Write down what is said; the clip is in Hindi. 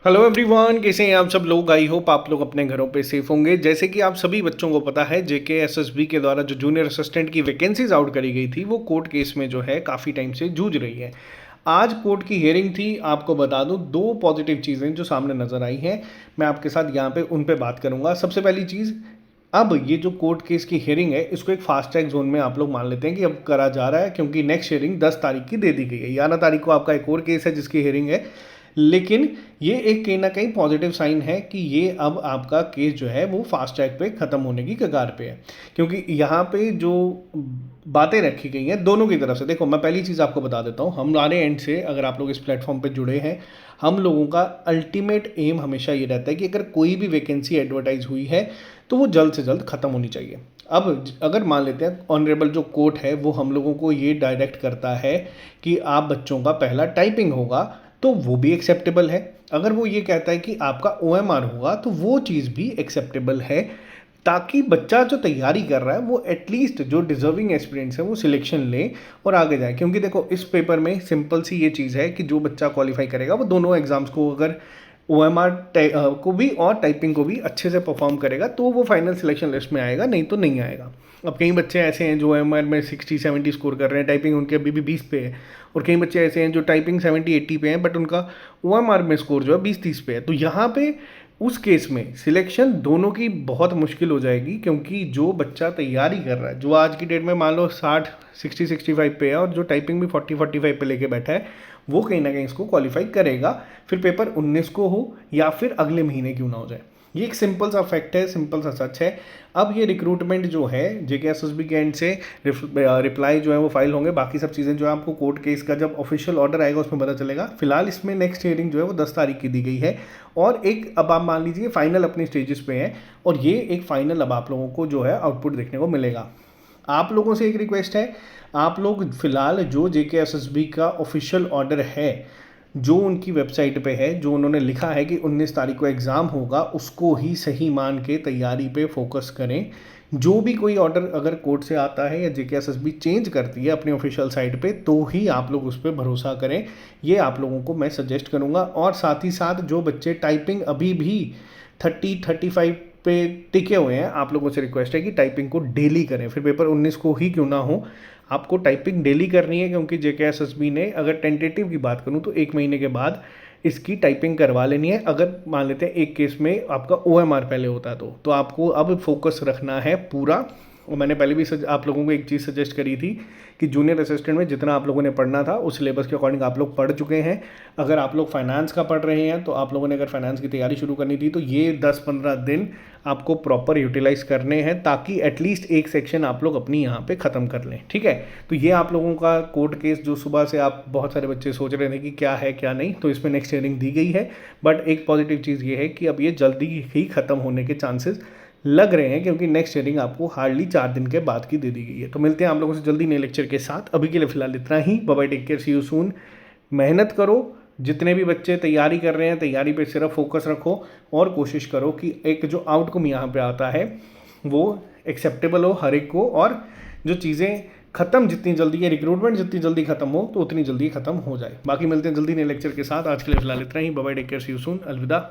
हेलो एवरीवन, कैसे हैं आप सब लोग। आई होप आप लोग अपने घरों पे सेफ होंगे। जैसे कि आप सभी बच्चों को पता है, जेके एसएसबी के द्वारा जो जूनियर असिस्टेंट की वैकेंसीज आउट करी गई थी वो कोर्ट केस में जो है काफ़ी टाइम से जूझ रही है। आज कोर्ट की हियरिंग थी। आपको बता दूं, दो पॉजिटिव चीज़ें जो सामने नज़र आई हैं, मैं आपके साथ यहाँ पे उन पे बात करूँगा। सबसे पहली चीज़, अब ये जो कोर्ट केस की हियरिंग है इसको एक फास्ट ट्रैक जोन में आप लोग मान लेते हैं कि अब करा जा रहा है, क्योंकि नेक्स्ट हियरिंग 10 तारीख की दे दी गई है। 11 तारीख को आपका एक और केस है जिसकी हियरिंग है। लेकिन ये एक कहीं ना कहीं पॉजिटिव साइन है कि ये अब आपका केस जो है वो फास्ट ट्रैक पे ख़त्म होने की कगार पे है, क्योंकि यहाँ पे जो बातें रखी गई हैं दोनों की तरफ से। देखो, मैं पहली चीज़ आपको बता देता हूँ, हमारे एंड से अगर आप लोग इस प्लेटफॉर्म पे जुड़े हैं, हम लोगों का अल्टीमेट एम हमेशा ये रहता है कि अगर कोई भी वैकेंसी एडवर्टाइज हुई है तो वो जल्द से जल्द ख़त्म होनी चाहिए। अब अगर मान लेते हैं ऑनरेबल जो कोर्ट है वो हम लोगों को ये डायरेक्ट करता है कि आप बच्चों का पहला टाइपिंग होगा, तो वो भी एक्सेप्टेबल है। अगर वो ये कहता है कि आपका ओएमआर होगा तो वो चीज़ भी एक्सेप्टेबल है, ताकि बच्चा जो तैयारी कर रहा है वो एटलीस्ट जो डिजर्विंग एस्पिरेंट्स है वो सिलेक्शन ले और आगे जाए। क्योंकि देखो, इस पेपर में सिंपल सी ये चीज़ है कि जो बच्चा क्वालिफाई करेगा वो दोनों एग्जाम्स को, अगर ओएमआर को भी और टाइपिंग को भी अच्छे से परफॉर्म करेगा तो वो फाइनल सिलेक्शन लिस्ट में आएगा, नहीं तो नहीं आएगा। अब कई बच्चे ऐसे हैं जो ओएमआर में 60-70 स्कोर कर रहे हैं, टाइपिंग उनके अभी भी 20 पे है। और कई बच्चे ऐसे हैं जो टाइपिंग 70-80 पे हैं, बट उनका ओएमआर में स्कोर जो है 20-30 पे है। तो यहाँ पे उस केस में सिलेक्शन दोनों की बहुत मुश्किल हो जाएगी, क्योंकि जो बच्चा तैयारी कर रहा है, जो आज की डेट में मान लो 60-65 पे है और जो टाइपिंग भी 40-45 पे लेके बैठा है, वो कहीं ना कहीं इसको क्वालिफाई करेगा, फिर पेपर 19 को हो या फिर अगले महीने क्यों ना हो जाए। ये एक सिंपल सा फैक्ट है, सिंपल सा सच है। अब ये रिक्रूटमेंट जो है जेके एसएसबी के एंड से रिप्लाई जो है वो फाइल होंगे, बाकी सब चीज़ें जो है आपको कोर्ट केस का जब ऑफिशियल ऑर्डर आएगा उसमें पता चलेगा। फिलहाल इसमें नेक्स्ट हियरिंग जो है वो 10 तारीख की दी गई है, और एक अब आप मान लीजिए फाइनल अपनी स्टेजेस पे है, और ये एक फाइनल अब आप लोगों को जो है आउटपुट देखने को मिलेगा। आप लोगों से एक रिक्वेस्ट है, आप लोग फिलहाल जो जेके एसएसबी का ऑफिशियल ऑर्डर है जो उनकी वेबसाइट पे है, जो उन्होंने लिखा है कि 19 तारीख को एग्ज़ाम होगा, उसको ही सही मान के तैयारी पे फोकस करें। जो भी कोई ऑर्डर अगर कोर्ट से आता है या जेके एसएसबी चेंज करती है अपनी ऑफिशियल साइट पे, तो ही आप लोग उस पर भरोसा करें, ये आप लोगों को मैं सजेस्ट करूँगा। और साथ ही साथ जो बच्चे टाइपिंग अभी भी 30-35 पे टिके हुए हैं, आप लोगों से रिक्वेस्ट है कि टाइपिंग को डेली करें, फिर पेपर 19 को ही क्यों ना हो, आपको टाइपिंग डेली करनी है। क्योंकि जेके एसएसबी ने, अगर टेंटेटिव की बात करूं तो 1 महीने के बाद इसकी टाइपिंग करवा लेनी है। अगर मान लेते हैं एक केस में आपका ओएमआर पहले होता है तो आपको अब फोकस रखना है पूरा। और मैंने पहले भी आप लोगों को एक चीज़ सजेस्ट करी थी कि जूनियर असिस्टेंट में जितना आप लोगों ने पढ़ना था उस सिलेबस के अकॉर्डिंग आप लोग पढ़ चुके हैं। अगर आप लोग फाइनेंस का पढ़ रहे हैं तो आप लोगों ने अगर फाइनेंस की तैयारी शुरू करनी थी तो ये 10-15 दिन आपको प्रॉपर यूटिलाइज करने हैं, ताकि एटलीस्ट एक सेक्शन आप लोग अपनी यहाँ पे ख़त्म कर लें। ठीक है, तो ये आप लोगों का कोर्ट केस जो सुबह से आप बहुत सारे बच्चे सोच रहे थे कि क्या है क्या नहीं, तो इसमें नेक्स्ट हियरिंग दी गई है। बट एक पॉजिटिव चीज़ ये है कि अब ये जल्दी ही ख़त्म होने के चांसेस लग रहे हैं, क्योंकि नेक्स्ट हियरिंग आपको हार्डली 4 दिन के बाद की दे दी गई है। तो मिलते हैं आप लोगों से जल्दी नए लेक्चर के साथ। अभी के लिए फिलहाल इतना ही। Bye bye, take care, see you soon. मेहनत करो, जितने भी बच्चे तैयारी कर रहे हैं तैयारी पे सिर्फ फोकस रखो, और कोशिश करो कि एक जो आउटकम यहाँ पे आता है वो एक्सेप्टेबल हो हर एक को, और जो चीज़ें ख़त्म जितनी जल्दी है, रिक्रूटमेंट जितनी जल्दी ख़त्म हो तो उतनी जल्दी ख़त्म हो जाए। बाकी मिलते हैं जल्दी नए लेक्चर के साथ। आज के लिए फिलहाल इतना ही। Bye bye, take care, see you soon. अलविदा।